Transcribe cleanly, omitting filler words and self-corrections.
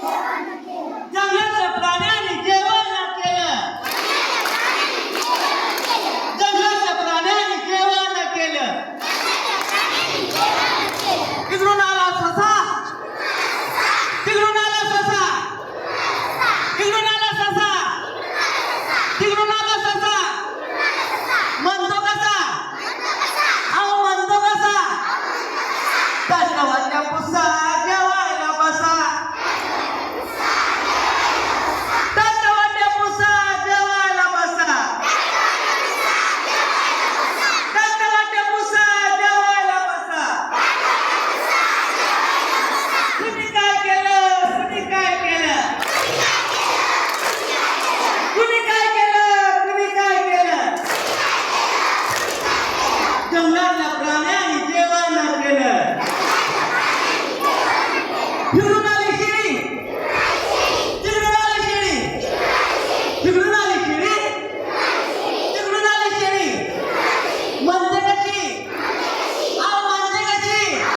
जंगलातल्या प्राण्यांनी जेवण केलं. जंगलातल्या प्राण्यांनी जेवण केलं. तिकडून आला ससा, तिकडून आला ससा, तिकडून आला ससा, तिकडून आला ससा. म्हणतो कसा? अहो म्हणतो कसा? दंडवत्या पुसा जेवायला बसा. दंडवत्या पुसा जेवायला बसा. दंडवत्या पुसा जेवायला बसा. तुम्ही काय केलं? तुम्ही काय केलं? तुम्ही काय केलं? तुम्ही काय केलं? जंगलातल्या प्राण्यांनी जेवण केलं. फिरून आली